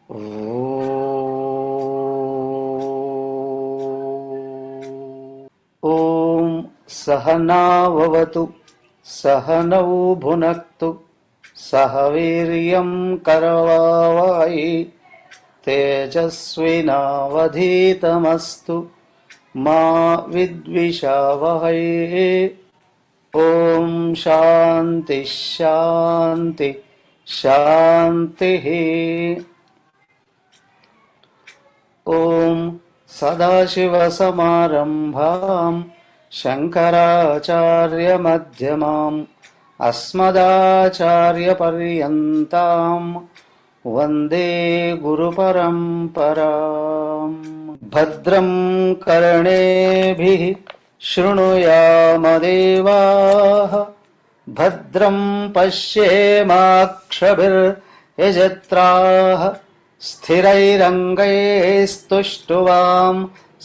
ఓం సహనావతు సహనౌ భునక్తు సహ వీర్యం కరవావహై తేజస్వినావధీతమస్తు మా విద్విషావహై. ఓం శాంతి శాంతి శాంతి. ఓం సదాశివసమారంభాం శంకరాచార్యమధ్యమాం అస్మదాచార్యపర్యంతాం వందే గురుపరంపరాం. భద్రం కర్ణేభిః శృణుయామదేవాః భద్రం పశ్యేమాక్షభిర్యజత్రాః స్థిరైరంగైస్తుష్టువాం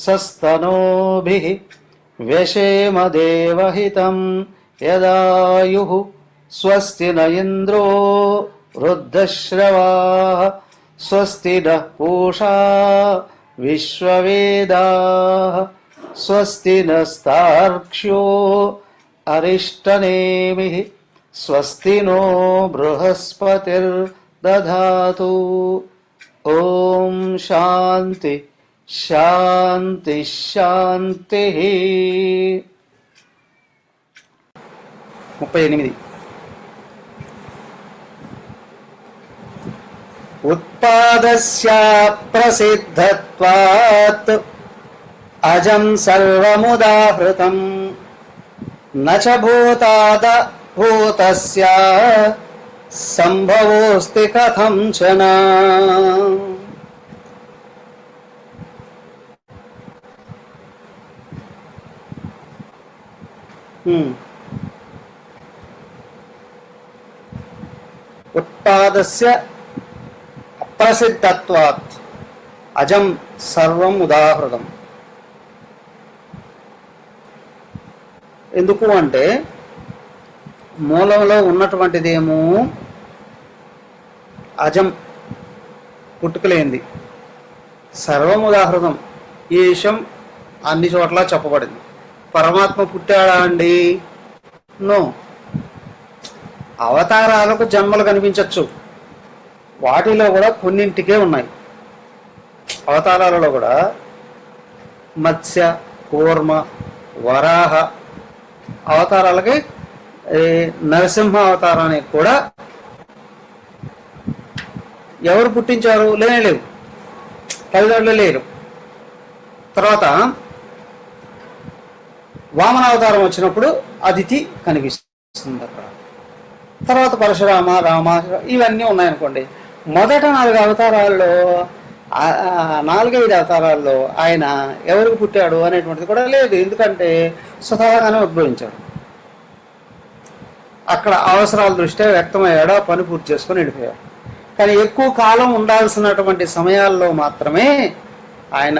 సస్తనూభిః వ్యశేమ దేవహితం యదాయుః. స్వస్తి న ఇంద్రో వృద్ధశ్రవాః స్వస్తి నః పూషా విశ్వవేదాః స్వస్తి నస్తార్క్ష్యో అరిష్టనేమిః స్వస్తి నో బృహస్పతిర్దధాతు. ఓం శాంతి శాంతి శాంతి. 38. ఉత్పాదస్య ప్రసిద్ధత్వాత్ అజం సర్వముదాహృతం నచ భూతాద భూతస్య సంభవోస్తి కథంచన. ఉత్పాదస్య అప్రసిద్ధత్వాత్ అజం సర్వం ఉదాహృతం. ఎందుకు అంటే మూలంలో ఉన్నటువంటిదేమో అజం పుట్టుకలేంది, సర్వం ఉదాహృతం ఈ విషయం అన్ని చోట్ల చెప్పబడింది. పరమాత్మ పుట్టాడా అండి? నో. అవతారాలకు జన్మలు కనిపించవచ్చు, వాటిలో కూడా కొన్నింటికే ఉన్నాయి. అవతారాలలో కూడా మత్స్య కూర్మ వరాహ అవతారాలకి నరసింహ అవతారానికి కూడా ఎవరు పుట్టించారు? లేవు, తల్లిదండ్రులు లేరు. తర్వాత వామన అవతారం వచ్చినప్పుడు అదితి కనిపిస్తుంది అక్కడ. తర్వాత పరశురామ రామ ఇవన్నీ ఉన్నాయనుకోండి. మొదట 4 అవతారాల్లో 4-5 అవతారాల్లో ఆయన ఎవరికి పుట్టాడు అనేటువంటిది కూడా లేదు. ఎందుకంటే స్వతహాగానే ఉద్భవించాడు. అక్కడ అవసరాల దృష్ట్యా వ్యక్తమయ్యాడు, ఆ పని పూర్తి చేసుకొని వెళ్ళిపోయాడు. కానీ ఎక్కువ కాలం ఉండాల్సినటువంటి సమయాల్లో మాత్రమే ఆయన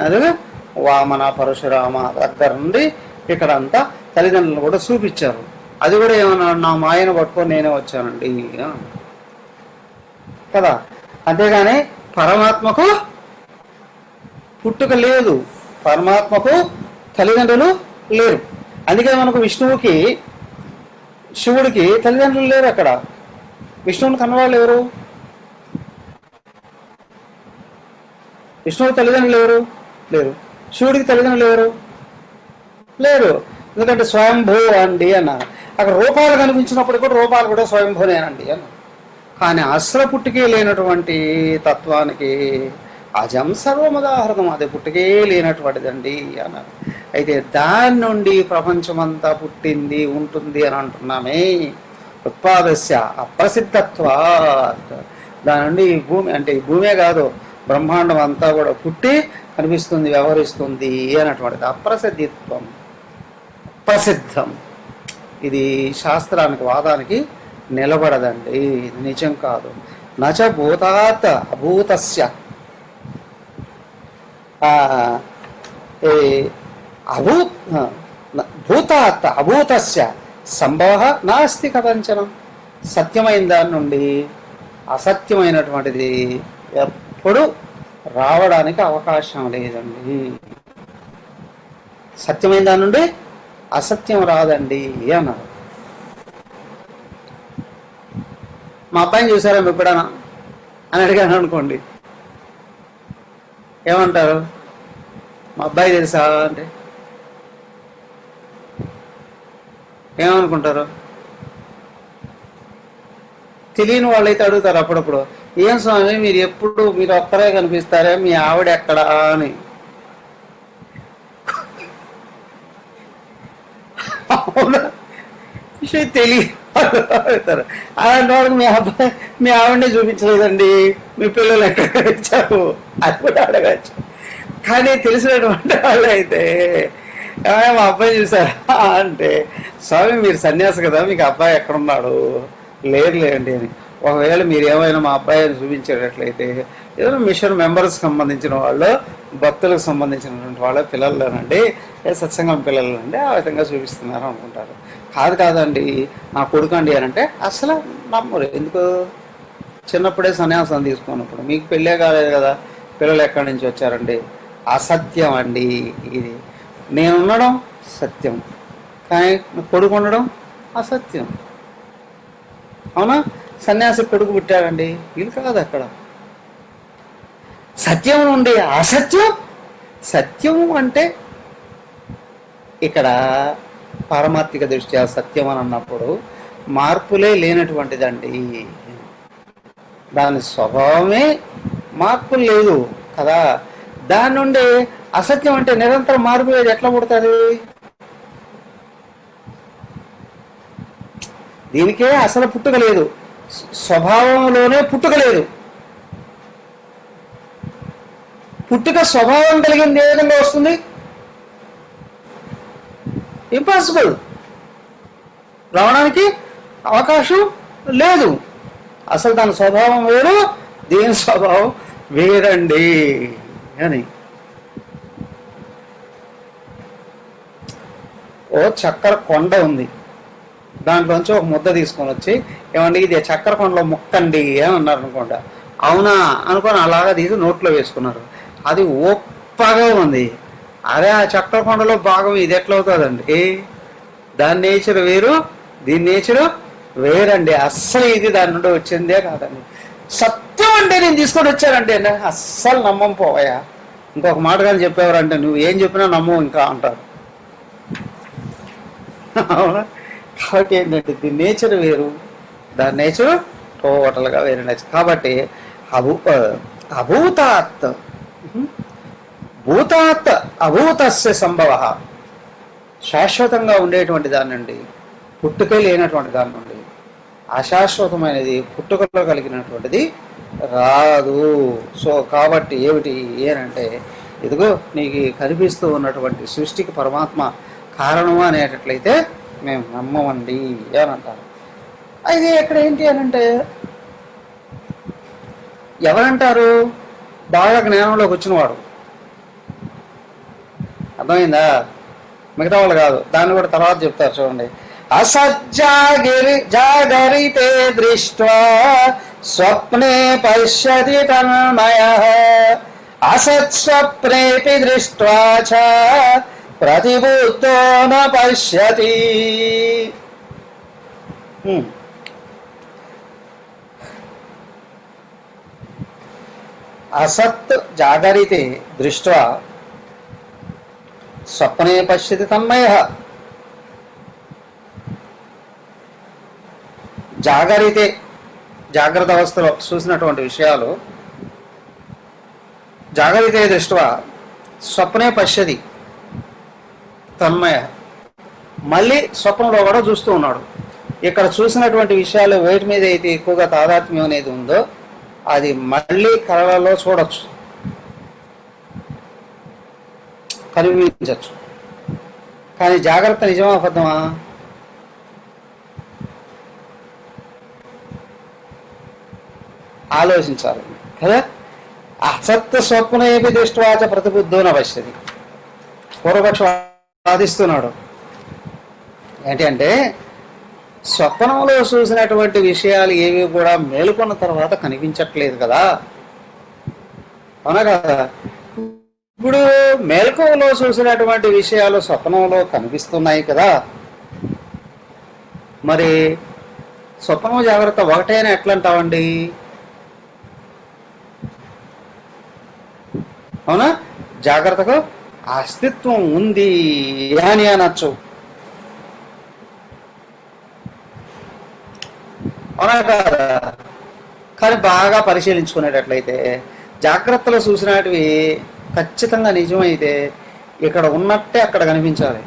వామన పరశురామ దగ్గర నుండి ఇక్కడంతా తల్లిదండ్రులు కూడా చూపించారు. అది కూడా ఏమన్నా నా మాయను పట్టుకొని నేనే వచ్చానండి కదా. అంతేగాని పరమాత్మకు పుట్టుక లేదు, పరమాత్మకు తల్లిదండ్రులు లేరు. అందుకే మనకు విష్ణువుకి శివుడికి తల్లిదండ్రులు లేరు. అక్కడ విష్ణువుని కన్నవాళ్ళు ఎవరు? విష్ణువు తల్లిదండ్రులు ఎవరు? లేరు. శివుడికి తల్లిదండ్రులు ఎవరు? లేరు. ఎందుకంటే స్వయంభూ అండి అన్నారు. అక్కడ రూపాలు కనిపించినప్పుడు కూడా రూపాలు కూడా స్వయంభూనేనండి అన్నారు. కానీ అసలు పుట్టుకే లేనటువంటి తత్వానికి అజం సర్వముదాహృతం, అది పుట్టుకే లేనటువంటిదండి అన్నారు. అయితే దాని నుండి ప్రపంచమంతా పుట్టింది ఉంటుంది అని అంటున్నామే. ఉత్పాదస్య అప్రసిద్ధత్వాత్, దాని నుండి ఈ భూమి అంటే ఈ భూమే కాదు బ్రహ్మాండం అంతా కూడా పుట్టి కనిపిస్తుంది, వ్యవహరిస్తుంది అన్నటువంటిది అప్రసిద్ధిత్వం. ప్రసిద్ధం ఇది శాస్త్రానికి వాదానికి నిలబడదండి, ఇది నిజం కాదు. నచ భూతాత్ అభూతస్య భూతాత్ అభూతస్య సంభవ నాస్తి కథంచనం. సత్యమైన దాని నుండి అసత్యమైనటువంటిది అప్పుడు రావడానికి అవకాశం లేదండి. సత్యమైన దాని నుండి అసత్యం రాదండి అన్నారు. మా అబ్బాయిని చూసారా ఎప్పుడైనా అని అడిగాను అనుకోండి, ఏమంటారు? మా అబ్బాయి తెలుసా అంటే ఏమనుకుంటారు? తెలియని వాళ్ళైతే అడుగుతారు అప్పుడప్పుడు, ఏం స్వామి మీరు ఒక్కరే కనిపిస్తారా, మీ ఆవిడ ఎక్కడా అని. అవునా విషయం తెలియతారు. అలాంటి వాళ్ళకి మీ ఆవిడనే చూపించలేదండి, మీ పిల్లలు ఎక్కడ ఇచ్చారు అది కూడా అడగచ్చు. కానీ తెలిసినటువంటి వాళ్ళు అయితే మా అబ్బాయి చూసారా అంటే, స్వామి మీరు సన్యాసి కదా, మీకు అబ్బాయి ఎక్కడున్నాడు, లేదులేండి అని. ఒకవేళ మీరు ఏమైనా మా అబ్బాయిని చూపించేటట్లయితే ఏదైనా మిషన్ మెంబర్స్ సంబంధించిన వాళ్ళు, భక్తులకు సంబంధించినటువంటి వాళ్ళ పిల్లలేనండి, సత్సంగం పిల్లలండి, ఆ విధంగా చూపిస్తున్నారు అనుకుంటారు. కాదండి నా కొడుకు అండి అని అంటే అసలు నమ్మరు. ఎందుకు? చిన్నప్పుడే సన్యాసం తీసుకున్నప్పుడు మీకు పెళ్ళే కాలేదు కదా, పిల్లలు ఎక్కడి నుంచి వచ్చారండి? అసత్యం అండి ఇది. నేను ఉండడం సత్యం, కానీ కొడుకు ఉండడం అసత్యం. అవునా? సన్యాసి కొడుకు పుట్టాడండి, వీళ్ళు కాదు. అక్కడ సత్యం నుండి అసత్యం. సత్యం అంటే ఇక్కడ పారమార్థిక దృష్ట్యా సత్యం అని అన్నప్పుడు మార్పులే లేనటువంటిదండి. దాని స్వభావమే మార్పులు లేదు కదా. దాని నుండి అసత్యం అంటే నిరంతరం మార్పు లేదు. ఎట్లా పుడుతుంది? దీనికే అసలు పుట్టుక లేదు, స్వభావంలోనే పుట్టుక లేదు. పుట్టుక స్వభావం కలిగింది ఏ విధంగా వస్తుంది? ఇంపాసిబుల్, రావడానికి అవకాశం లేదు. అసలు దాని స్వభావం వేరు, దీని స్వభావం వేరండి అని. ఓ చక్కెర కొండ ఉంది, దాంట్లోంచి ఒక ముద్ద తీసుకొని వచ్చి, ఏమండి ఇది చక్కెర కొండలో ముక్కండి అని అన్నారు అనుకోండి. అవునా అనుకొని అలాగా తీసి నోట్లో వేసుకున్నారు. అది ఒప్పగా ఉంది. అరే ఆ చక్కెర కొండలో భాగం ఇది ఎట్లా అవుతుందండి? దాని నేచర్ వేరు, దీని నేచరు వేరండి. అస్సలు ఇది దాని నుండి వచ్చిందే కాదండి. సత్యం అంటే నేను తీసుకొని వచ్చానంటే అస్సలు నమ్మం పోయా. ఇంకొక మాట కానీ చెప్పేవారంటే నువ్వు ఏం చెప్పినా నమ్మవు ఇంకా అంటారు. అవునా? కాబట్టి ఏంటంటే దీని నేచర్ వేరు, దాని నేచర్ టోటల్గా వేరే నేచర్. కాబట్టి అభూతాత్ భూతాత్ అభూతస్య సంభవ, శాశ్వతంగా ఉండేటువంటి దాని నుండి, పుట్టుక లేనటువంటి దాని నుండి అశాశ్వతమైనది పుట్టుకలో కలిగినటువంటిది రాదు. సో కాబట్టి ఏమిటి ఏనంటే, ఇదిగో నీకు కనిపిస్తూ ఉన్నటువంటి సృష్టికి పరమాత్మ కారణము అనేటట్లయితే మేము నమ్మమండి అని అంటారు. అయితే ఇక్కడ ఏంటి అని అంటే, ఎవరంటారు? బాగా జ్ఞానంలోకి వచ్చినవాడు. అర్థమైందా? మిగతా వాళ్ళు కాదు. దాన్ని కూడా తర్వాత చెప్తారు చూడండి. జాగరితే దృష్ట్వా స్వప్నే పశ్యతి తన్మయః అసత్స్వప్నేపి దృష్ట్వా చ ప్రతిబుద్ధో న పశ్యతి. అసత్ జాగరితే దృష్ట్వా స్వప్నే పశ్యతి తన్మయః. జాగరితే జాగ్రత్త అవస్థలో చూసినటువంటి విషయాలు, జాగరితే దృష్ట్వా స్వప్నే పశ్యతి తన్మయ, మళ్ళీ స్వప్నంలో కూడా చూస్తూ ఉన్నాడు. ఇక్కడ చూసినటువంటి విషయాలు వేటి మీద అయితే ఎక్కువగా తాదాత్మ్యం అనేది ఉందో అది మళ్ళీ కళలలో చూడొచ్చు, కనిపించవచ్చు. కానీ జాగ్రత్త నిజమా అబద్ధమా? ఆలోచించాలి కదా. అసత్ స్వప్నేపి దృష్ట్వాచ ప్రతిబుద్ధో న పశ్యతి. పూర్వపక్షం వాదిస్తున్నాడు ఏంటి అంటే, స్వప్నంలో చూసినటువంటి విషయాలు ఏవి కూడా మేలుకున్న తర్వాత కనిపించట్లేదు కదా. అవునా కదా? ఇప్పుడు మేల్కోవలో చూసినటువంటి విషయాలు స్వప్నంలో కనిపిస్తున్నాయి కదా, మరి స్వప్నం జాగ్రత్త ఒకటే అని ఎట్లా అంటామండి? అవునా? జాగ్రత్తకు అస్తిత్వం ఉంది అని అనొచ్చు. అవునా కాదా? కానీ బాగా పరిశీలించుకునేటట్లయితే జాగ్రత్తలో చూసినటివి ఖచ్చితంగా నిజమైతే ఇక్కడ ఉన్నట్టే అక్కడ కనిపించాలి.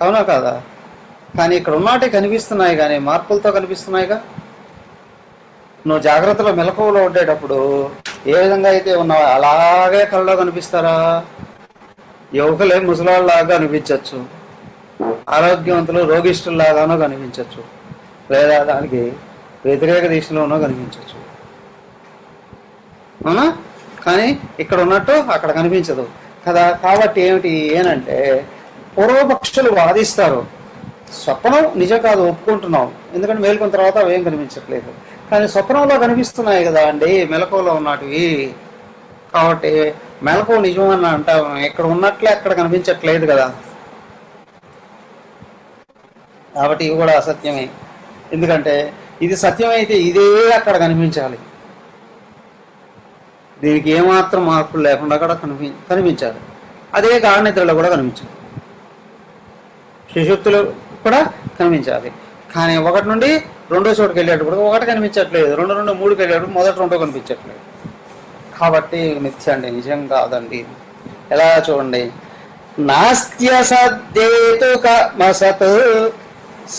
అవునా కాదా? కానీ ఇక్కడ ఉన్నట్టే కనిపిస్తున్నాయి, కానీ మార్పులతో కనిపిస్తున్నాయిగా. నువ్వు జాగ్రత్తలో మెలకువలో ఉండేటప్పుడు ఏ విధంగా అయితే ఉన్నావో అలాగే కళ్ళలో కనిపిస్తారా? యువకులే ముసలాళ్ళలాగా అనిపించవచ్చు, ఆరోగ్యవంతులు రోగిష్ఠుల్లాగానో కనిపించవచ్చు, లేదా దానికి వ్యతిరేక దిశలోనో కనిపించవచ్చు. అవునా? కానీ ఇక్కడ ఉన్నట్టు అక్కడ కనిపించదు కదా. కాబట్టి ఏమిటి ఏనంటే, పూర్వపక్షులు వాదిస్తారు స్వప్నం నిజం కాదు, ఒప్పుకుంటున్నాం, ఎందుకంటే మేలుకున్న తర్వాత అవేం కనిపించట్లేదు. కానీ స్వప్నంలో కనిపిస్తున్నాయి కదా అండి మెలకువలో ఉన్నటివి. కాబట్టి మెలకువ నిజం అని అంటాం, ఇక్కడ ఉన్నట్లే అక్కడ కనిపించట్లేదు కదా. కాబట్టి ఇవి కూడా అసత్యమే. ఎందుకంటే ఇది సత్యమైతే ఇదే అక్కడ కనిపించాలి, దీనికి ఏమాత్రం మార్పులు లేకుండా కూడా కనిపించాలి. అదే గాఢ నిద్రలో కూడా కనిపించాలి, సుషుప్తులు కూడా కనిపించాలి. కానీ ఒకటి నుండి రెండో చోటుకి వెళ్ళేటప్పుడు ఒకటి కనిపించట్లేదు, రెండు నుండి మూడుకి వెళ్ళేటప్పుడు మొదటి రెండో కనిపించట్లేదు. కాబట్టి మిథ్య అండి, నిజం కాదండి. ఎలా చూడండి, నాస్త్య సద్దేతుకమసత్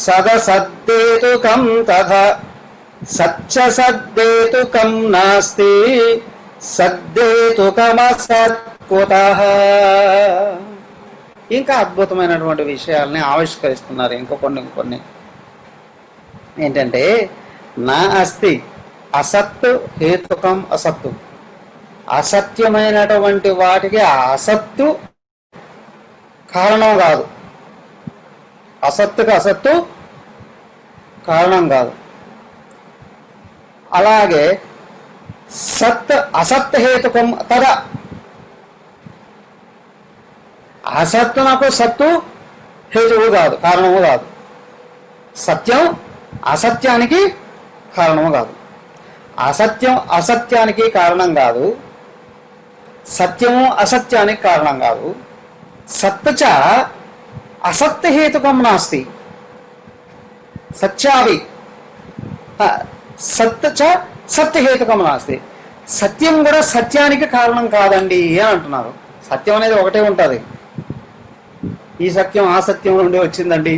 సదసద్దేతుకం తథా సచ్చ సద్దేతుకం నాస్తి సద్దేతుకమసత్ కుతః. ఇంకా అద్భుతమైనటువంటి విషయాల్ని ఆవిష్కరిస్తున్నారు. ఇంకొన్ని ఏంటంటే, నా అస్తి అసత్ హేతుకం అసత్తు. అసత్యమైనటువంటి వాటికి అసత్తు కారణం కాదు, అసత్తుకు అసత్తు కారణం కాదు. అలాగే సత్ అసత్ హేతుకం తద. అసత్తునకు సత్తు హేతువు కాదు, కారణము కాదు. సత్యం అసత్యానికి కారణము కాదు, అసత్యం అసత్యానికి కారణం కాదు, సత్యము అసత్యానికి కారణం కాదు. సత్త చ అసత్య హేతుకం నాస్తి సత్యావి సత్త చ సత్యహేతుకం నాస్తి. సత్యం కూడా సత్యానికి కారణం కాదండి అని అంటున్నారు. సత్యం అనేది ఒకటే ఉంటుంది. ఈ సత్యం ఆ సత్యం నుండి వచ్చిందండి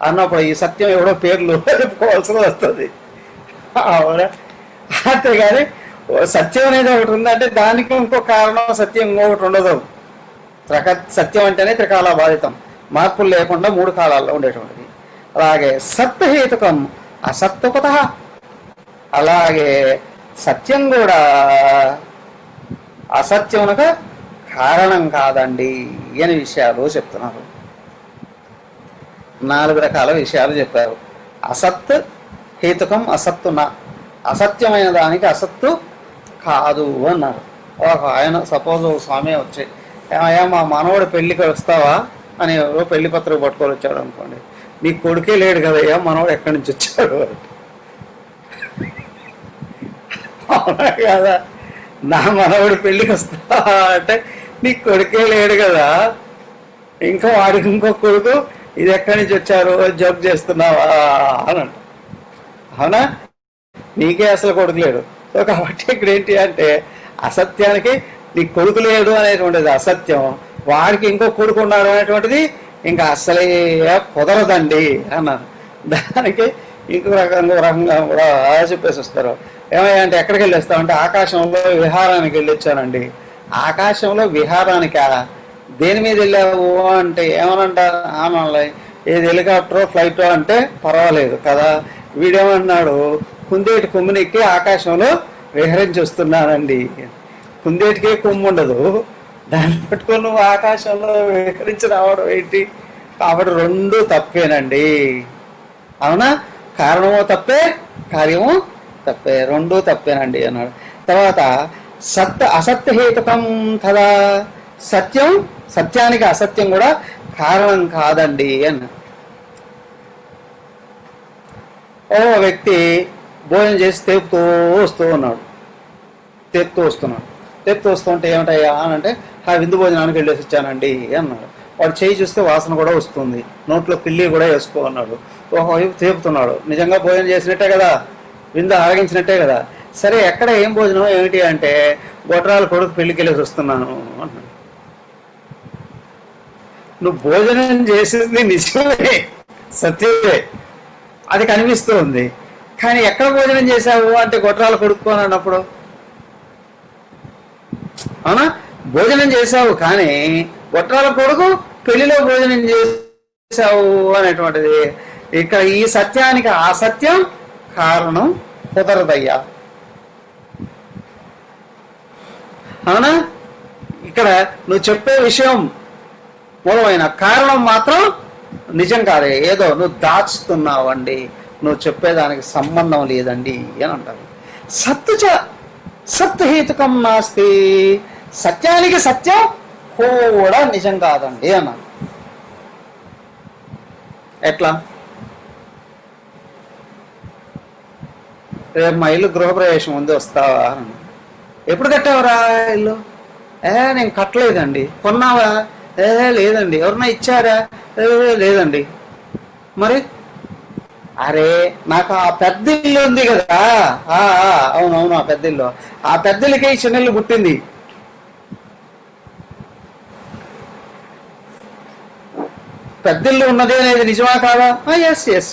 అన్నప్పుడు ఈ సత్యం ఎవడో పేర్లు చెప్పుకోవాల్సి వస్తుంది. అంతేగాని సత్యం అనేది ఒకటి ఉందంటే దానికి ఇంకో కారణం సత్యం ఇంకొకటి ఉండదు. సత్యం అంటేనే త్రికాల బాధితం, మార్పులు లేకుండా మూడు కాలాల్లో ఉండేటువంటిది. అలాగే సత్హేతుకం అసత్తుకత. అలాగే సత్యం కూడా అసత్యమునకు కారణం కాదండి అని విషయాలు చెప్తున్నారు. 4 రకాల విషయాలు చెప్పారు. అసత్ హేతుకం అసత్తు నా, అసత్యమైన దానికి అసత్తు కాదు అన్నారు. ఆయన సపోజ్ స్వామి వచ్చి ఏమయ్యా మా మనవడు పెళ్ళికి వస్తావా అని ఎవరో పెళ్లి పత్రిక పట్టుకొని వచ్చాడు అనుకోండి, నీ కొడుకే లేడు కదయ్యా మనవడు ఎక్కడి నుంచి వచ్చాడు అవునా కదా. నా మనవడు పెళ్ళికి వస్తావా అంటే నీ కొడుకే లేడు కదా, ఇంకా వాడికి ఇంకో కొడుకు, ఇది ఎక్కడి నుంచి వచ్చారు జోక్ చేస్తున్నావా అని అంట. అవునా, నీకే అసలు కొడుకు లేడు. సో కాబట్టి ఇక్కడ ఏంటి అంటే అసత్యానికి నీ కొడుకు లేడు అనేటువంటిది అసత్యం, వాడికి ఇంకో కొడుకు ఉన్నాడు అనేటువంటిది ఇంకా అసలే కుదరదండి అన్నారు. దానికి ఇంకో రకంగా కూడా చెప్పేసి వస్తారు. ఏమయ్యా అంటే ఎక్కడికి వెళ్ళి వస్తామంటే ఆకాశంలో విహారానికి వెళ్ళి వచ్చానండి. ఆకాశంలో విహారానికా, దేని మీద వెళ్ళావు అంటే ఏమనంటారు, ఆమె ఏది హెలికాప్టరో ఫ్లైటో అంటే పర్వాలేదు కదా. వీడేమన్నాడు, కుందేటి కొమ్మునెక్కి ఆకాశంలో విహరించి వస్తున్నానండి. కుందేటికే కొమ్ము ఉండదు, దాన్ని పట్టుకొని నువ్వు ఆకాశంలో విహరించి రావడం ఏంటి? కాబట్టి రెండు తప్పేనండి. అవునా, కారణమో తప్పే, కార్యము తప్పే, రెండూ తప్పేనండి అన్నాడు. తర్వాత అసత్యహేతుకం కదా, సత్యానికి అసత్యం కూడా కారణం కాదండి అన్నాడు. ఓ వ్యక్తి భోజనం చేసి తేపుతూ వస్తుంటే ఏమిటయ్యా అని అంటే, విందు భోజనానికి వెళ్ళేసి వచ్చానండి అన్నాడు. వాడు చేయి చూస్తే వాసన కూడా వస్తుంది, నోట్లో పిల్లి కూడా వేసుకో అన్నాడు. ఒకవైపు తేపుతున్నాడు, నిజంగా భోజనం చేసినట్టే కదా, విందు ఆరగించినట్టే కదా. సరే ఎక్కడ ఏం భోజనం ఏమిటి అంటే, గొడ్రాల కొడుకు పెళ్లికి వెళ్ళేసి వస్తున్నాను అన్నాడు. నువ్వు భోజనం చేసింది నిజమే, సత్యమే, అది కనిపిస్తూ ఉంది. కానీ ఎక్కడ భోజనం చేశావు అంటే గొడ్రాల కొడుకు అని అన్నప్పుడు, అవునా, భోజనం చేశావు కానీ గొడ్రాల కొడుకు పెళ్లిలో భోజనం చేశావు అనేటువంటిది. ఇక్కడ ఈ సత్యానికి అసత్యం కారణం కుదరదయ్యా, అవునా. ఇక్కడ నువ్వు చెప్పే విషయం మూలమైన కారణం మాత్రం నిజం కాదే, ఏదో నువ్వు దాచుతున్నావండి, నువ్వు చెప్పేదానికి సంబంధం లేదండి అని అంటారు. సత్హేతుకం నాస్తి, సత్యానికి సత్యం కూడా నిజం కాదండి అన్నారు. ఎట్లా? రేపు మా ఇల్లు గృహప్రవేశం ఉంది, వస్తావా అని. ఎప్పుడు కట్టావురా ఇల్లు? నేను కట్టలేదండి. కొన్నావా? లేదండి. ఎవరన్నా ఇచ్చారా? లేదండి. మరి అరే నాకు ఆ పెద్ద ఇల్లు ఉంది కదా, అవునవును, ఆ పెద్ద ఇల్లు, ఆ పెద్ద ఇల్లుకే ఈ చిన్న ఇల్లు పుట్టింది. పెద్ద ఇల్లు ఉన్నది అనేది నిజమా కాదా? ఎస్.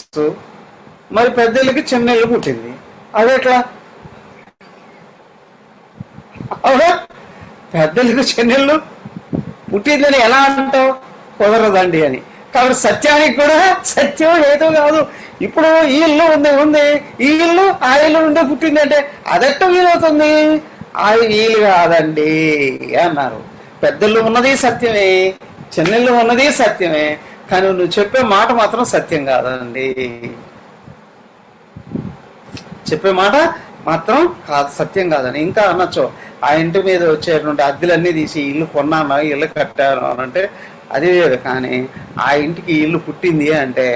మరి పెద్ద ఇల్లుకి చిన్న ఇల్లు పుట్టింది, అదెట్లా? అవునా, పెద్ద ఇల్లుకి చిన్న ఇల్లు పుట్టిందని ఎలా అంటావు? కుదరదండి అని. కాబట్టి సత్యానికి కూడా సత్యం ఏదో కాదు. ఇప్పుడు ఈ ఇల్లు ఉంది, ఈ ఇల్లు ఆ ఇల్లు ఉండే పుట్టిందంటే అదెట్ట వీలవుతుంది? ఆ వీలు కాదండి అన్నారు. పెద్దలు ఉన్నది సత్యమే, చిన్నళ్ళు ఉన్నది సత్యమే, కానీ నువ్వు చెప్పే మాట మాత్రం సత్యం కాదండి. చెప్పే మాట మాత్రం కాదు, సత్యం కాదని. ఇంకా అనొచ్చు, ఆ ఇంటి మీద వచ్చేటువంటి అద్దెలన్నీ తీసి ఇల్లు కొన్నాను, ఇల్లు కట్టాను అని అంటే అది వేరు. కానీ ఆ ఇంటికి ఇల్లు పుట్టింది అంటే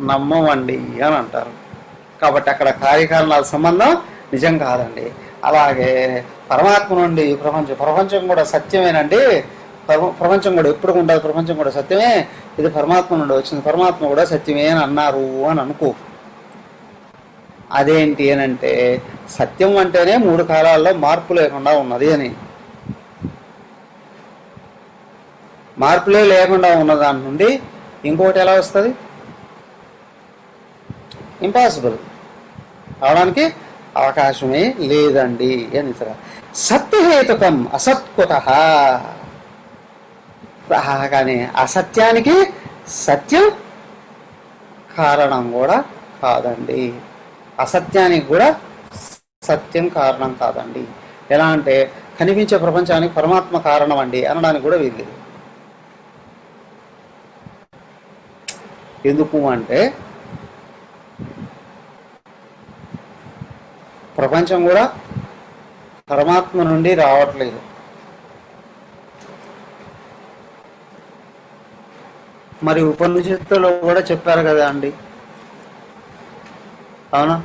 నమ్మమండి అని అంటారు. కాబట్టి అక్కడ కార్యకారణాల సంబంధం నిజం కాదండి. అలాగే పరమాత్మ నుండి ప్రపంచం కూడా సత్యమేనండి. ప్రపంచం కూడా ఎప్పుడు ఉండదు, ప్రపంచం కూడా సత్యమే, ఇది పరమాత్మ నుండి వచ్చింది, పరమాత్మ కూడా సత్యమే అని అన్నారు అని అనుకో. అదేంటి అని అంటే, సత్యం అంటేనే 3 కాలాల్లో మార్పు లేకుండా ఉన్నది అని. మార్పులే లేకుండా ఉన్న దాని నుండి ఇంకొకటి ఎలా వస్తుంది? ఇంపాసిబుల్, అవడానికి అవకాశమే లేదండి అని. సత్యహేతుకం అసత్కుత, కానీ అసత్యానికి సత్యం కారణం కూడా కాదండి, అసత్యానికి కూడా సత్యం కారణం కాదండి. ఎలా అంటే కనిపించే ప్రపంచానికి పరమాత్మ కారణం అండి అనడానికి కూడా వీల్లేదు. ఎందుకు అంటే ప్రపంచం కూడా పరమాత్మ నుండి రావట్లేదు. మరి ఉపనిషత్తులో కూడా చెప్పారు కదా అండి, అవునా,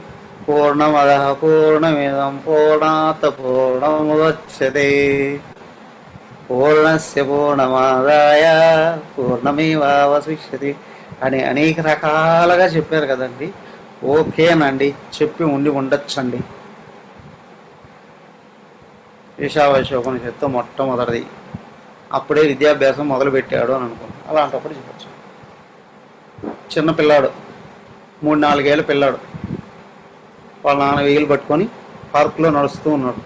పూర్ణమద పూర్ణమిదం పూర్ణాత్ పూర్ణముదచ్యతే పూర్ణస్య పూర్ణమాదాయ పూర్ణమేవావశిష్యతే అని అనేక రకాలుగా చెప్పారు కదండి. ఓకేనండి, చెప్పి ఉండొచ్చండి. ఈశావాస్యోపనిషత్తు మొట్టమొదటిది, అప్పుడే విద్యాభ్యాసం మొదలుపెట్టాడు అని అనుకున్నాను. అలాంటప్పుడు చెప్పచ్చు. చిన్న పిల్లాడు, 3-4 ఏళ్ళ పిల్లాడు, వాళ్ళ నాన్న వేలు పట్టుకొని పార్కులో నడుస్తున్నాడు.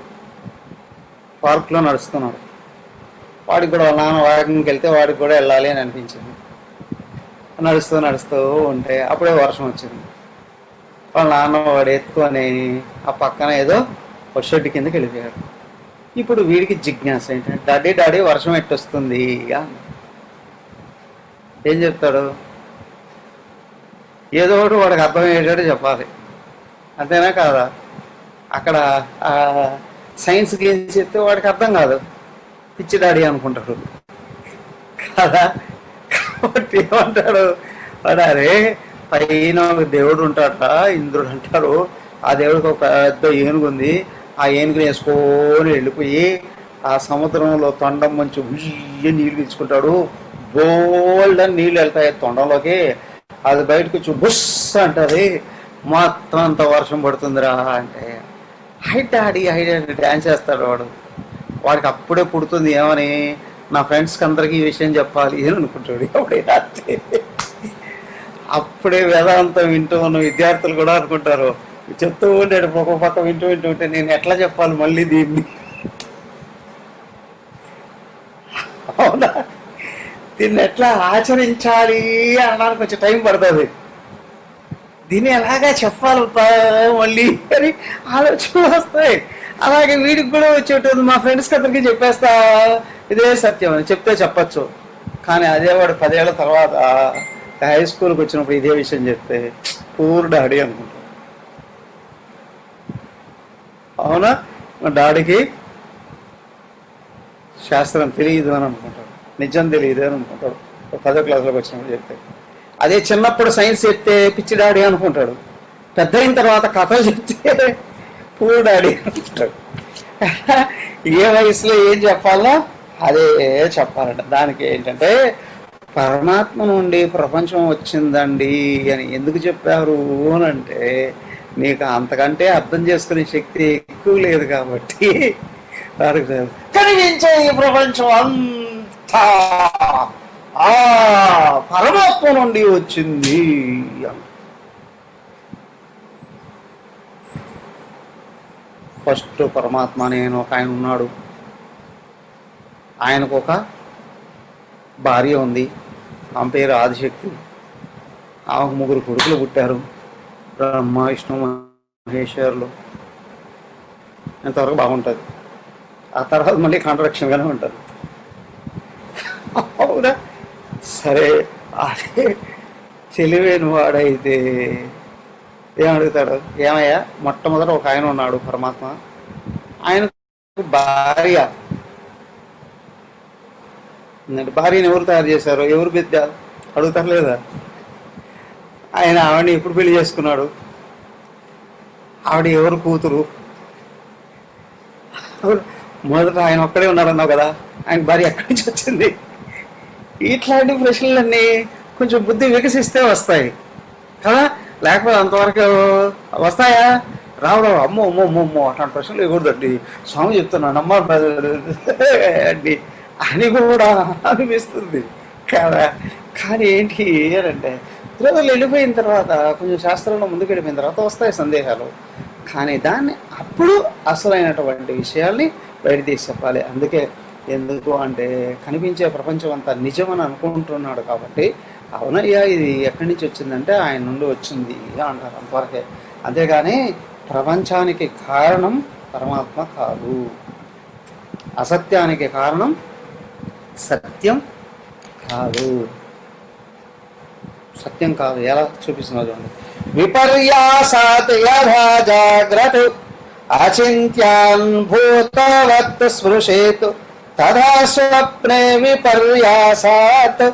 వాడికి కూడా వాళ్ళ నాన్న వాకింగ్కి వెళ్తే వాడికి కూడా వెళ్ళాలి అని అనిపించింది. నడుస్తూ ఉంటే అప్పుడే వర్షం వచ్చింది. వాళ్ళ నాన్న వాడు ఎత్తుకొని ఆ పక్కన ఏదో ఒక షెడ్ కిందకి వెళ్ళిపోయాడు. ఇప్పుడు వీడికి జిజ్ఞాస ఏంటంటే, డాడీ వర్షం ఎట్టొస్తుంది? ఏం చెప్తాడు? ఏదో ఒకటి వాడికి అర్థమయ్యేటట్టు చెప్పాలి. అంతేనా కాదా? అక్కడ సైన్స్ గేమ్స్ చెప్తే వాడికి అర్థం కాదు, పిచ్చి డాడీ అనుకుంటాడు కదా. కాబట్టి ఏమంటాడు వాడు, అరే పైన ఒక దేవుడు ఉంటాడట, ఇంద్రుడు అంటారు. ఆ దేవుడికి ఒక పెద్ద ఏనుగు ఉంది. ఆ ఏనుగుని వేసుకొని వెళ్ళిపోయి ఆ సముద్రంలో తొండం మంచి ఉయ్య నీళ్ళు పీల్చుకుంటాడు. బోల్డ్ అని నీళ్ళు వెళ్తాయి తొండంలోకి. అది బయటకు వచ్చి బుస్ అంటది, మొత్తం అంత వర్షం పడుతుందిరా అంటే హైట్ ఆడి డ్యాన్స్ చేస్తాడు వాడు. వాడికి అప్పుడే పుడుతుంది ఏమని, నా ఫ్రెండ్స్కి అందరికీ ఈ విషయం చెప్పాలి అని అనుకుంటాడు ఎప్పుడైనా. అప్పుడే వేదాంతం వింటూ ఉన్న విద్యార్థులు కూడా అనుకుంటారు, చెప్తూ ఉంటాడు ఒక పక్క వింటూ ఉంటే నేను ఎట్లా చెప్పాలి మళ్ళీ దీన్ని. అవునా? దీన్ని ఎట్లా ఆచరించాలి అనడానికి కొంచెం టైం పడుతుంది. దీన్ని ఎలాగా చెప్పాలి మళ్ళీ అని ఆలోచన వస్తాయి. అలాగే వీడికి కూడా వచ్చేటది, మా ఫ్రెండ్స్కి అందరికీ చెప్పేస్తా ఇదే సత్యం అని చెప్తే చెప్పచ్చు. కానీ అదే వాడు 10 ఏళ్ల తర్వాత హై స్కూల్కి వచ్చినప్పుడు ఇదే విషయం చెప్తే పూర్ డాడీ అనుకుంటాడు. అవునా? మా డాడీకి శాస్త్రం తెలియదు అని అనుకుంటాడు, నిజం తెలియదు అని అనుకుంటాడు 10వ క్లాసులోకి వచ్చినప్పుడు చెప్తే. అదే చిన్నప్పుడు సైన్స్ చెప్తే పిచ్చి డాడీ అనుకుంటాడు, పెద్ద అయిన తర్వాత కథలు చెప్తే పూర్ డాడీ అనుకుంటాడు. ఏ వయసులో ఏం చెప్పాలో అదే చెప్పాలంట. దానికి ఏంటంటే పరమాత్మ నుండి ప్రపంచం వచ్చిందండి అని ఎందుకు చెప్పారు అని అంటే, నీకు అంతకంటే అర్థం చేసుకునే శక్తి ఎక్కువ లేదు కాబట్టి కనిపించే ఈ ప్రపంచం అంతా ఆ పరమాత్మ నుండి వచ్చింది. ఫస్ట్ పరమాత్మ నేను ఒక ఆయన ఉన్నాడు, ఆయనకు ఒక భార్య ఉంది, ఆమె పేరు ఆదిశక్తి. ఆమెకు 3 కొడుకులు పుట్టారు, బ్రహ్మ విష్ణు మహేశ్వరులు. ఎంతవరకు బాగుంటుంది. ఆ తర్వాత మళ్ళీ కాంట్రడిక్షన్గానే ఉంటుంది. అవునా? సరే, అదే తెలివైన వాడైతే ఏమడుగుతాడు, ఏమయ్యా మొట్టమొదట ఒక ఆయన ఉన్నాడు పరమాత్మ, ఆయనకు భార్య. భార్యను ఎవరు తయారు చేశారు, ఎవరు బిడ్డ అడుగుతారు లేదా? ఆయన ఆవిడని ఎప్పుడు పెళ్లి చేసుకున్నాడు, ఆవిడ ఎవరు కూతురు, మొదట ఆయన ఒక్కడే ఉన్నాడన్నావు కదా, ఆయన భార్య ఎక్కడి నుంచి వచ్చింది? ఇట్లాంటి ప్రశ్నలన్నీ కొంచెం బుద్ధి వికసిస్తే వస్తాయి కదా, లేకపోతే అంతవరకు వస్తాయా? రావడం అమ్మో అమ్మో అమ్మో అమ్మో అట్లాంటి ప్రశ్నలు ఇవ్వకూడదండి, స్వామి చెప్తున్నాను అమ్మ అండి అని కూడా అనిపిస్తుంది కదా. కానీ ఏంటి అంటే రోజులు వెళ్ళిపోయిన తర్వాత, కొంచెం శాస్త్రంలో ముందుకు వెళ్ళిపోయిన తర్వాత వస్తాయి సందేహాలు. కానీ దాన్ని అప్పుడు అసలైనటువంటి విషయాల్ని బయట తీసి చెప్పాలి. అందుకే ఎందుకు అంటే కనిపించే ప్రపంచం అంతా నిజమని అనుకుంటున్నాడు కాబట్టి, అవునయ్యా ఇది ఎక్కడి నుంచి వచ్చిందంటే ఆయన నుండి వచ్చింది అంటారు, అంతవరకే. అంతేగాని ప్రపంచానికి కారణం పరమాత్మ కాదు, అసత్యానికి కారణం సత్యం కాదు. సత్యం కాదు. ఎలా చూపిస్తున్నారు చూడండి. విపర్యాసాత్ యథా జాగ్రత్ అచింత్యాన్ భూతవత్ స్పృశేత్ తథా స్వప్నే విపర్యాసాత్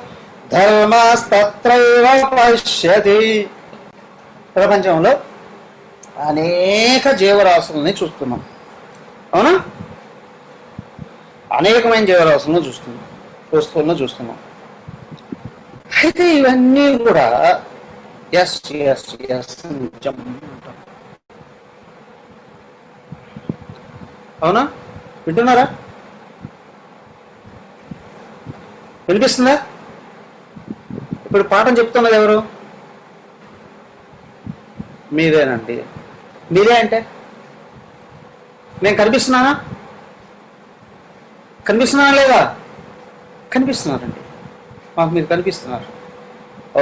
ధర్మస్తత్రైవ పశ్యతి. ప్రపంచంలో అనేక జీవరాశులని చూస్తున్నాం, అవునా? అనేకమైన జీవరాశులను చూస్తున్నాం, వస్తువులను చూస్తున్నాం. అయితే ఇవన్నీ కూడా ఎస్ ఎస్ ఎస్ నిజం అంటాం, అవునా? వింటున్నారా? వినిపిస్తుందా? ఇప్పుడు పాఠం చెప్తున్నది ఎవరు? మీరేనండి. మీరే అంటే నేను కనిపిస్తున్నానా? కనిపిస్తున్నానా లేదా? కనిపిస్తున్నారండి, మాకు మీరు కనిపిస్తున్నారు.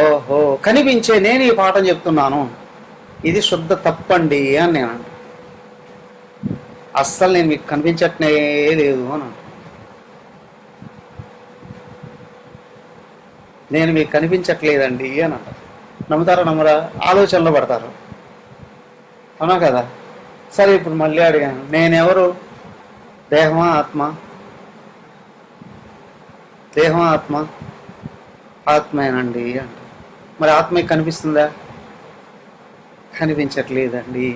ఓహో, కనిపించే నేను ఈ పాఠం చెప్తున్నాను, ఇది శుద్ధ తప్పండి అని నేను అంట. అస్సలు నేను మీకు కనిపించట్నే లేదు అని అంట. నేను మీకు కనిపించట్లేదండి అని అంట. నమ్ముతారా నమ్మరా? ఆలోచనలో పడతారు. అవునా కదా? సరే, ఇప్పుడు మళ్ళీ అడిగాను, నేనెవరు? దేహమా ఆత్మ? దేహమా ఆత్మ? ఆత్మేనండి అంట. మరి ఆత్మకి కనిపిస్తుందా? కనిపించట్లేదండి.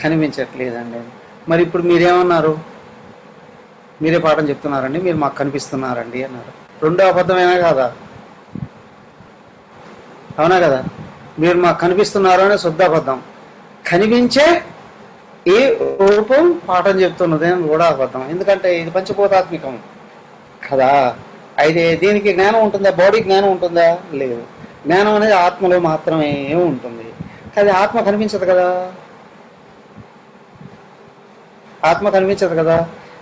కనిపించట్లేదండి. మరి ఇప్పుడు మీరేమన్నారు? మీరే పాఠం చెప్తున్నారండి, మీరు మాకు కనిపిస్తున్నారండి అన్నారు. రెండో అబద్ధమేనా కాదా? అవునా కదా? మీరు మాకు కనిపిస్తున్నారు అని శుద్ధ అబద్ధం. కనిపించే ఈ రూపం పాఠం చెప్తున్నది అని కూడా అబద్ధం. ఎందుకంటే ఇది పంచభూతాత్మికం కదా. అయితే దీనికి జ్ఞానం ఉంటుందా? బాడీ జ్ఞానం ఉంటుందా? లేదు. జ్ఞానం అనేది ఆత్మలో మాత్రమే ఉంటుంది. కానీ ఆత్మ కనిపించదు కదా. ఆత్మ కనిపించదు కదా.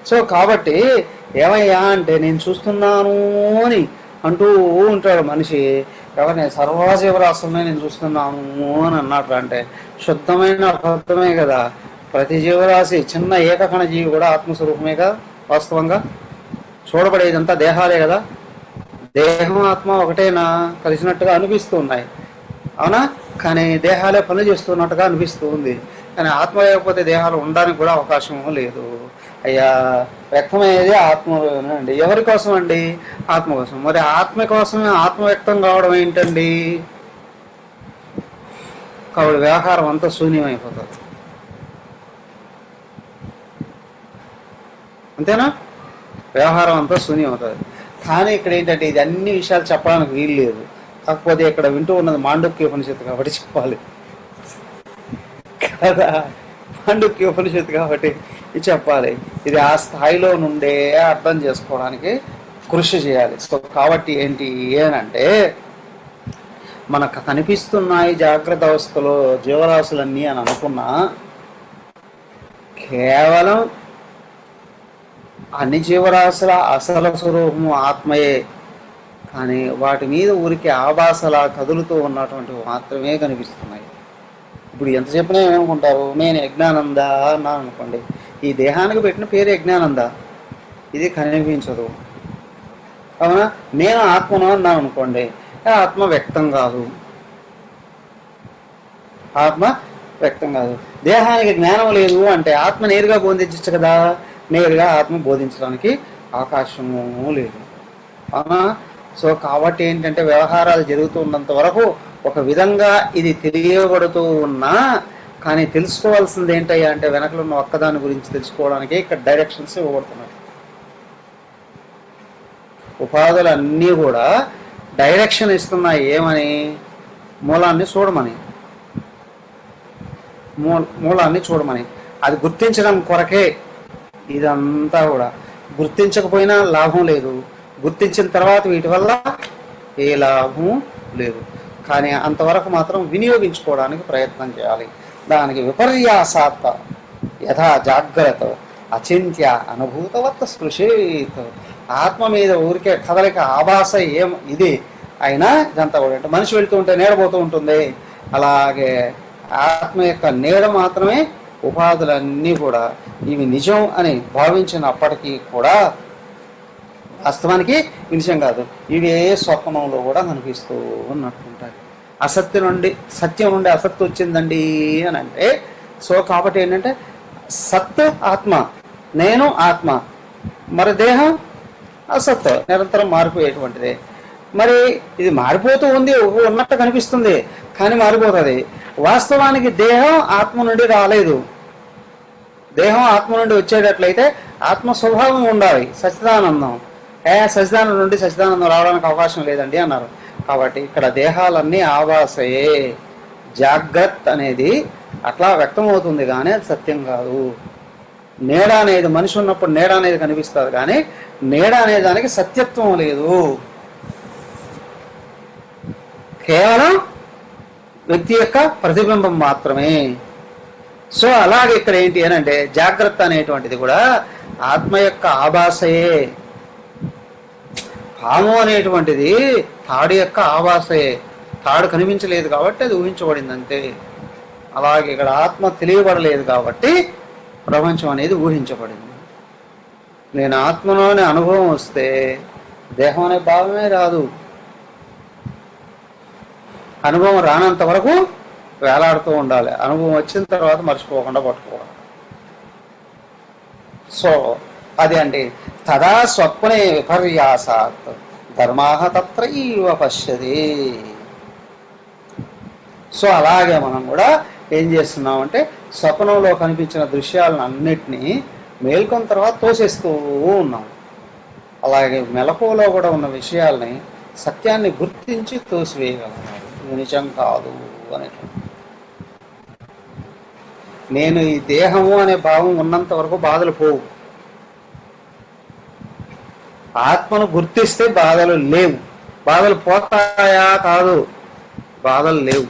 సో కాబట్టి ఏమయ్యా అంటే, నేను చూస్తున్నాను అని అంటూ ఉంటాడు మనిషి. ఎవరిని? సర్వజీవరాశులనే నేను చూస్తున్నాను అని అన్నట్లు. అంటే శుద్ధమైన అబద్ధమే కదా. ప్రతి జీవరాశి, చిన్న ఏకకణ జీవి కూడా ఆత్మస్వరూపమేగా. వాస్తవంగా చూడబడేదంతా దేహాలే కదా. దేహం ఆత్మ ఒకటేనా? కలిసినట్టుగా అనిపిస్తూ ఉన్నాయి, అవునా? కానీ దేహాలే పనులు చేస్తున్నట్టుగా అనిపిస్తూ ఉంది. కానీ ఆత్మ లేకపోతే దేహాలు ఉండడానికి కూడా అవకాశం లేదు. అయ్యా, వ్యక్తమయ్యేది ఆత్మలోనండి. ఎవరి కోసం అండి? ఆత్మ కోసం. మరి ఆత్మ కోసమే ఆత్మ వ్యక్తం కావడం ఏంటండి? కాబట్టి వ్యవహారం అంతా శూన్యమైపోతుంది. అంతేనా? వ్యవహారం అంతా శూన్యం అవుతుంది. కానీ ఇక్కడ ఏంటంటే, ఇది అన్ని విషయాలు చెప్పడానికి వీలు లేదు. కాకపోతే ఇక్కడ వింటూ ఉన్నది మాండూక్య ఉపనిషత్తు కాబట్టి చెప్పాలి కదా. మాండూక్య ఉపనిషత్తు కాబట్టి ఇది చెప్పాలి. ఇది ఆ స్థాయిలో నుండే అర్థం చేసుకోవడానికి కృషి చేయాలి. సో కాబట్టి ఏంటి ఏనంటే, మనకు కనిపిస్తున్నాయి జాగ్రత్త అవస్థలో జీవరాశులన్నీ అని అనుకున్నా, కేవలం అన్ని జీవరాశుల అసలు స్వరూపము ఆత్మయే. కానీ వాటి మీద ఊరికి ఆభాసలా కదులుతూ ఉన్నటువంటి మాత్రమే కనిపిస్తున్నాయి. ఇప్పుడు ఎంత చెప్పినా ఏమనుకుంటారు? నేను యజ్ఞానంద అన్నాను అనుకోండి, ఈ దేహానికి పెట్టిన పేరు యజ్ఞానంద, ఇది కనిపించదు, అవునా? నేను ఆత్మను అన్నాను అనుకోండి, ఆత్మ వ్యక్తం కాదు. ఆత్మ వ్యక్తం కాదు. దేహానికి జ్ఞానం లేదు అంటే ఆత్మ నేరుగా బోధించచ్చు కదా. నేరుగా ఆత్మ బోధించడానికి అవకాశము లేదు, అవునా? సో కాబట్టి ఏంటంటే, వ్యవహారాలు జరుగుతున్నంత వరకు ఒక విధంగా ఇది తెలియబడుతూ ఉన్నా, కానీ తెలుసుకోవాల్సింది ఏంటయ్యా అంటే, వెనకలో ఉన్న ఒక్కదాని గురించి తెలుసుకోవడానికి ఇక్కడ డైరెక్షన్స్ ఇవ్వబడుతున్నాయి. ఉపాధులన్నీ కూడా డైరెక్షన్ ఇస్తున్నాయి. ఏమని? మూలాన్ని చూడమని. మూలాన్ని చూడమని. అది గుర్తించడం కొరకే ఇదంతా కూడా. గుర్తించకపోయినా లాభం లేదు, గుర్తించిన తర్వాత వీటి వల్ల ఏ లాభం లేదు. కానీ అంతవరకు మాత్రం వినియోగించుకోవడానికి ప్రయత్నం చేయాలి. దానికి విపర్యాసాత్త యథా జాగ్రత్త అచింత్య అనుభూతవత్త స్పృశేత్. ఆత్మ మీద ఊరికే కదలిక ఆభాస ఏం ఇది అయినా ఇదంతా కూడా అంటే, మనిషి వెళ్తూ ఉంటే నీడపోతూ ఉంటుంది, అలాగే ఆత్మ యొక్క నీడ మాత్రమే ఉపాధులన్నీ కూడా ఇవి నిజం అని భావించినప్పటికీ కూడా వాస్తవానికి నిజం కాదు. ఇవి ఏ స్వప్నంలో కూడా కనిపిస్తూ ఉన్నట్టుంటాయి. అసత్యం నుండి సత్యం నుండి అసత్తు వచ్చిందండి అని అంటే, సో కాబట్టి ఏంటంటే, సత్ ఆత్మ, నేను ఆత్మ, మరి దేహం అసత్, నిరంతరం మారిపోయేటువంటిది. మరి ఇది మారిపోతూ ఉంది, ఉన్నట్టు కనిపిస్తుంది కానీ మారిపోతుంది. వాస్తవానికి దేహం ఆత్మ నుండి రాలేదు. దేహం ఆత్మ నుండి వచ్చేటట్లయితే ఆత్మ స్వభావం ఉండాలి, సచ్చిదానందం. సచ్చిదానందం నుండి సచ్చిదానందం రావడానికి అవకాశం లేదండి అన్నారు. కాబట్టి ఇక్కడ దేహాలన్నీ ఆభాసయే. జాగ్రత్త అనేది అట్లా వ్యక్తమవుతుంది కానీ అది సత్యం కాదు. నీడ అనేది, మనిషి ఉన్నప్పుడు నీడ అనేది కనిపిస్తుంది కానీ నీడ అనే దానికి సత్యత్వం లేదు, కేవలం వ్యక్తి యొక్క ప్రతిబింబం మాత్రమే. సో అలాగే ఇక్కడ ఏంటి అని అంటే, జాగ్రత్త అనేటువంటిది కూడా ఆత్మ యొక్క ఆభాసయే. పాము అనేటువంటిది తాడు యొక్క ఆభాసయే. తాడు కనిపించలేదు కాబట్టి అది ఊహించబడింది అంతే. అలాగే ఇక్కడ ఆత్మ తెలియబడలేదు కాబట్టి ప్రపంచం అనేది ఊహించబడింది. నేను ఆత్మలోని అనుభవం వస్తే దేహం అనే భావమే రాదు. అనుభవం రానంత వరకు వేలాడుతూ ఉండాలి, అనుభవం వచ్చిన తర్వాత మర్చిపోకుండా పట్టుకోవాలి. సో అది అంటే తదా స్వప్నే విపర్యాసాత్ ధర్మాహ తత్రైవ పశ్యతి. సో అలాగే మనం కూడా ఏం చేస్తున్నామంటే స్వప్నంలో కనిపించిన దృశ్యాలను అన్నిటినీ మేల్కొన్న తర్వాత తోసేస్తూ ఉన్నాం. అలాగే మెలకువలో కూడా ఉన్న విషయాల్ని సత్యాన్ని గుర్తించి తోసివేయగలరు. ఇది నిజం కాదు అనేటువంటి నేను ఈ దేహము అనే భావం ఉన్నంత వరకు బాధలు పోవు. ఆత్మను గుర్తిస్తే బాధలు లేవు. బాధలు పోతాయా? కాదు, బాధలు లేవు.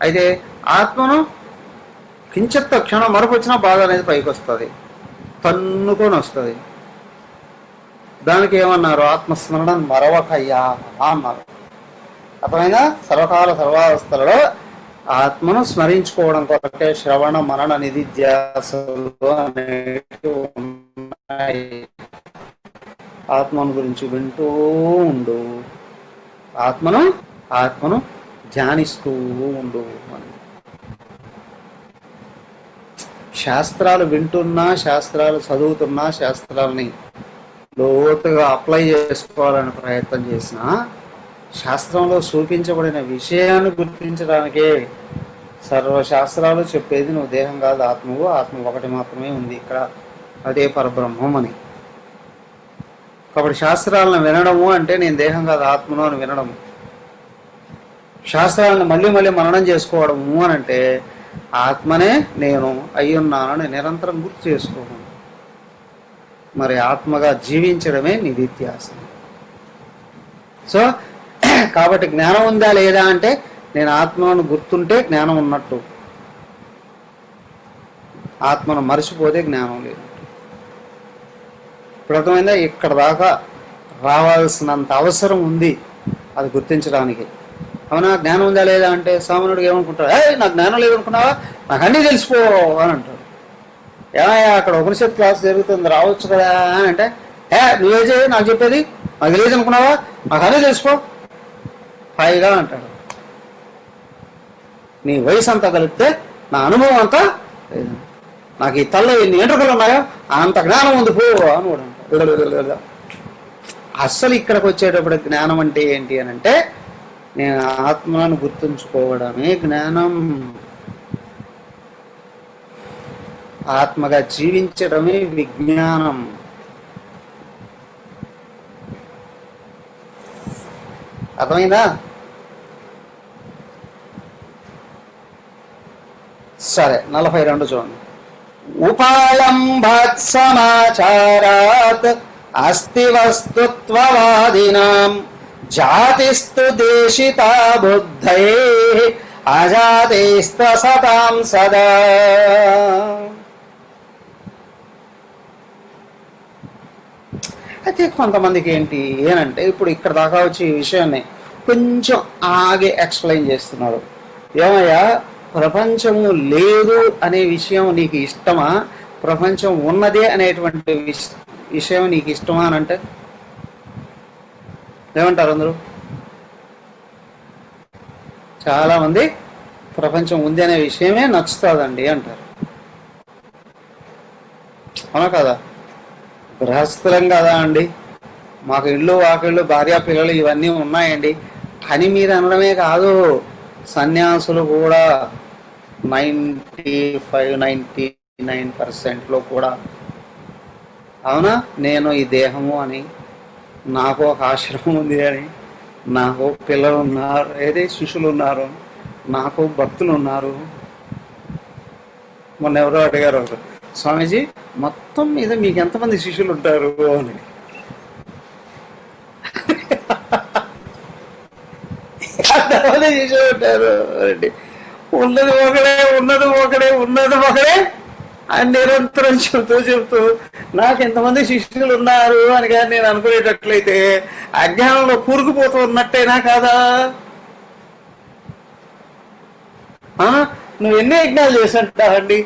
అయితే ఆత్మను కించిత్ క్షణం మరపు వచ్చినా బాధ అనేది పైకి వస్తుంది, తన్నుకొని వస్తుంది. దానికి ఏమన్నారు? ఆత్మస్మరణం మరవకయ్యా అన్నారు. అర్థమైనా? సర్వకాల సర్వావస్థలలో ఆత్మను స్మరించుకోవడం కొరకే శ్రవణ మనన నిధిధ్యాసలు అనేవి ఉన్నాయి. ఆత్మను గురించి వింటూ ఉండు, ఆత్మను ధ్యానిస్తూ ఉండు అని. శాస్త్రాలు వింటున్నా, శాస్త్రాలు చదువుతున్నా, శాస్త్రాలని లోతుగా అప్లై చేసుకోవాలని ప్రయత్నం చేసిన శాస్త్రంలో చూపించబడిన విషయాన్ని గుర్తించడానికే. సర్వశాస్త్రాలు చెప్పేది నువ్వు దేహం కాదు, ఆత్మవు, ఆత్మ ఒకటి మాత్రమే ఉంది ఇక్కడ, అదే పరబ్రహ్మం అని. కాబట్టి శాస్త్రాలను వినడము అంటే నేను దేహం కాదు ఆత్మను అని వినడము. శాస్త్రాలను మళ్ళీ మళ్ళీ మననం చేసుకోవడము అని అంటే ఆత్మనే నేను అయ్యున్నానని నిరంతరం గుర్తు చేసుకోవడం. మరి ఆత్మగా జీవించడమే నిధిధ్యాసనం. సో కాబట్టి జ్ఞానం ఉందా లేదా అంటే నేను ఆత్మను గుర్తుంటే జ్ఞానం ఉన్నట్టు, ఆత్మను మర్చిపోతే జ్ఞానం లేదు. ఇప్పుడు అర్థమైందా? ఇక్కడ దాకా రావాల్సినంత అవసరం ఉంది అది గుర్తించడానికి. అవునా? జ్ఞానం ఉందా లేదా అంటే సామాన్యుడికి ఏమనుకుంటాడు? నాకు జ్ఞానం లేదనుకున్నావా, నాకు అన్నీ తెలిసిపో అని అంటాడు. ఏమయ్యా అక్కడ ఉపనిషత్ క్లాస్ జరుగుతుంది, రావచ్చు కదా అని అంటే నువ్వే చేయి, నాకు చెప్పేది నాకు తెలియదు అనుకున్నావా, నాకు అన్నీ తెలిసిపో హాయిగా అంటాడు. నీ వయసు అంతా కలిపితే నా అనుభవం అంతా లేదు, నాకు ఈ తల్ల ఎన్ని ఎంట్రుకలు ఉన్నాయో అంత జ్ఞానం ఉంది పో అని కూడా అంటాడు. అస్సలు ఇక్కడికి వచ్చేటప్పుడు జ్ఞానం అంటే ఏంటి అని అంటే నేను ఆత్మను గుర్తుంచుకోవడమే జ్ఞానం, ఆత్మగా జీవించడమే విజ్ఞానం. అర్థమైందా? సరే, 42 చూడండి. ఉపాలంభాత్ సమాచారాత్ అస్తి వస్తుత్వవాదినాం జాతిస్తు దేశితా బుద్ధై అజాతేస్త సతాం సదా. అయితే కొంతమందికి ఏంటి ఏనంటే ఇప్పుడు ఇక్కడ దాకా వచ్చి ఈ విషయాన్ని కొంచెం ఆగి ఎక్స్ప్లెయిన్ చేస్తున్నాడు. ఏమయ్యా, ప్రపంచము లేదు అనే విషయం నీకు ఇష్టమా, ప్రపంచం ఉన్నదే అనేటువంటి విషయం నీకు ఇష్టమా అని అంటే ఏమంటారు అందరూ? చాలామంది ప్రపంచం ఉంది అనే విషయమే నచ్చుతుందండి అంటారు. అవునా కదా? గృహస్థులం కదా అండి, మాకు ఇళ్ళు వాకిళ్ళు భార్య పిల్లలు ఇవన్నీ ఉన్నాయండి అని మీరు అనడమే కాదు, సన్యాసులు కూడా 95-99% కూడా అవునా నేను ఈ దేహము అని, నాకు ఒక ఆశ్రమం ఉంది అని, నాకు పిల్లలు ఉన్నారు, ఏదే శిష్యులు ఉన్నారు, నాకు భక్తులు ఉన్నారు. మొన్న ఎవరో అడిగారు, స్వామీజీ మొత్తం మీద మీకు ఎంతమంది శిష్యులు ఉంటారు అని. ఎంతమంది శిష్యులు ఉంటారు అండి? ఉన్నది ఒకడే అని నిరంతరం చెబుతూ నాకు ఎంతమంది శిష్యులు ఉన్నారు అని కానీ నేను అనుకునేటట్లయితే అజ్ఞానంలో కూరుకుపోతూ ఉన్నట్టేనా కాదా? నువ్వు ఎన్ని యజ్ఞాలు చేస్తుంటావండి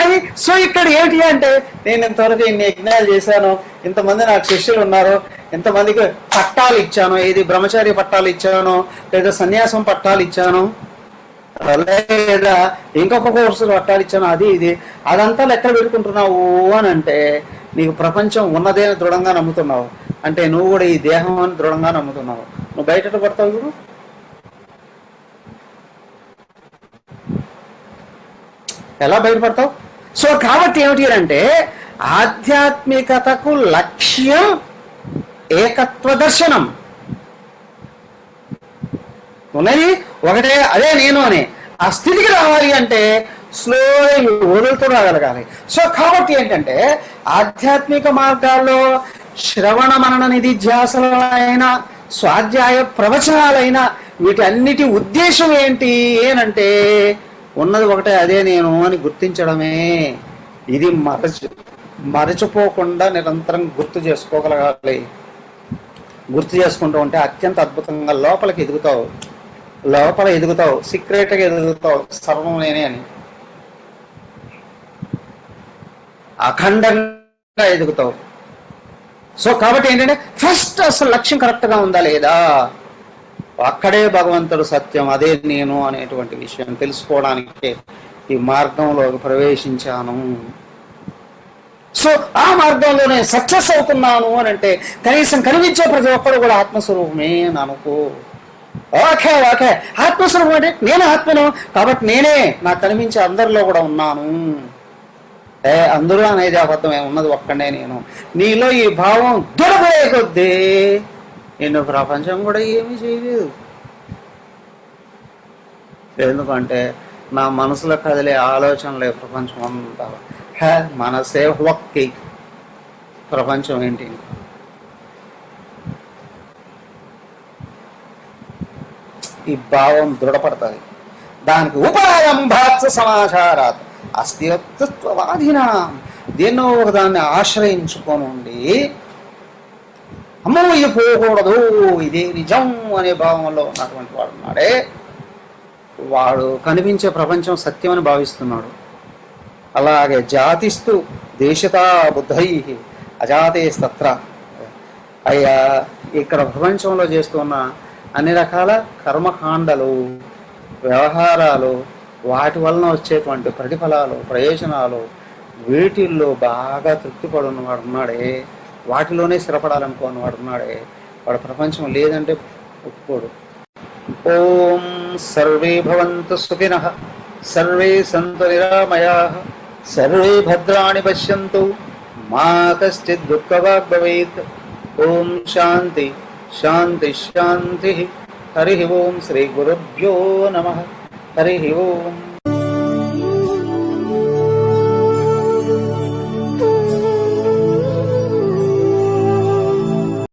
అది. సో ఇక్కడ ఏంటి అంటే నేను ఇంతవరకు ఇన్ని యజ్ఞాలు చేశాను, ఇంతమంది నాకు శిష్యులు ఉన్నారు, ఎంతమందికి పట్టాలు ఇచ్చానో, ఏది బ్రహ్మచారి పట్టాలు ఇచ్చానో, లేదా సన్యాసం పట్టాలు ఇచ్చానో, లేదా ఇంకొక కోర్సులు పట్టాలు ఇచ్చానో, అది ఇది అదంతా లెక్క పెట్టుకుంటున్నావు అని అంటే నీకు ప్రపంచం ఉన్నదే అని దృఢంగా నమ్ముతున్నావు. అంటే నువ్వు కూడా ఈ దేహం అని దృఢంగా నమ్ముతున్నావు. నువ్వు బయట పడతావు ఇప్పుడు. ఎలా బయటపడతావు? సో కాబట్టి ఏమిటి అంటే ఆధ్యాత్మికతకు లక్ష్యం ఏకత్వ దర్శనం. ఉన్నది ఒకటే, అదే నేను అని ఆ స్థితికి రావాలి అంటే స్లో వదులుతూ రాగలగాలి. సో కాబట్టి ఏంటంటే ఆధ్యాత్మిక మార్గాల్లో శ్రవణ మనన నిధిధ్యాసలైన స్వాధ్యాయ ప్రవచనాలైన వీటన్నిటి ఉద్దేశం ఏంటి ఏనంటే ఉన్నది ఒకటే, అదే నేను అని గుర్తించడమే. ఇది మరచిపోకుండా నిరంతరం గుర్తు చేసుకోగలగాలి. గుర్తు చేసుకుంటూ ఉంటే అత్యంత అద్భుతంగా లోపలికి ఎదుగుతావు, సీక్రెట్గా ఎదుగుతావు, సర్వం నేనే అని అఖండంగా ఎదుగుతావు. సో కాబట్టి ఏంటంటే ఫస్ట్ అసలు లక్ష్యం కరెక్ట్గా ఉందా లేదా, అక్కడే భగవంతుడు సత్యం, అదే నేను అనేటువంటి విషయం తెలుసుకోవడానికి ఈ మార్గంలోకి ప్రవేశించాను. సో ఆ మార్గంలోనే సక్సెస్ అవుతున్నాను అని అంటే కనీసం కనిపించే ప్రతి ఒక్కరు కూడా ఆత్మస్వరూపమే అని అనుకో. ఓకే ఆత్మస్వరూపం అంటే నేను ఆత్మను కాబట్టి నేనే నాకు కనిపించే అందరిలో కూడా ఉన్నాను. అందరూ అనేది అబద్ధమే, ఉన్నది ఒక్కడే నేను. నీలో ఈ భావం దొరకలే కొద్దీ నిన్ను ప్రపంచం కూడా ఏమీ చేయలేదు. ఎందుకంటే నా మనసులో కదిలే ఆలోచనలే ప్రపంచం అంతా. మనసే ఒక్కి ప్రపంచం ఏంటి? ఈ భావం దృఢపడుతుంది. దానికి ఉపాయం భాత్స సమాచారాత్ అస్థిరత్వవాదిన. దేన్నో ఒకదాన్ని ఆశ్రయించుకోనుండి అమ్మో ఇది పోకూడదు, ఇదే నిజం అనే భావంలో ఉన్నటువంటి వాడు ఉన్నాడే, వాడు కనిపించే ప్రపంచం సత్యం అని భావిస్తున్నాడు. అలాగే జాతిస్తూ దేశతా బుద్ధై అజాతేస్తత్ర. అయ్యా ఇక్కడ ప్రపంచంలో చేస్తున్న అన్ని రకాల కర్మకాండలు, వ్యవహారాలు, వాటి వలన వచ్చేటువంటి ప్రతిఫలాలు, ప్రయోజనాలు, వీటిల్లో బాగా తృప్తిపడున్నవాడు ఉన్నాడే, వాటిలోనే స్థిరపడాలనుకోని వాడు ఉన్నాడే, వాడు ప్రపంచం లేదంటే ఒప్పుకోడు. ఓం సర్వే భవంతు సుఖినః, సర్వే సంతు నిరామయాః, సర్వే భద్రాణి పశ్యంతు, మా కశ్చిద్ దుఃఖభాగ్ భవేత్. ఓం శాంతి శాంతి శాంతి. హరి ఓం. శ్రీ గురుభ్యో నమః. హరి ఓం.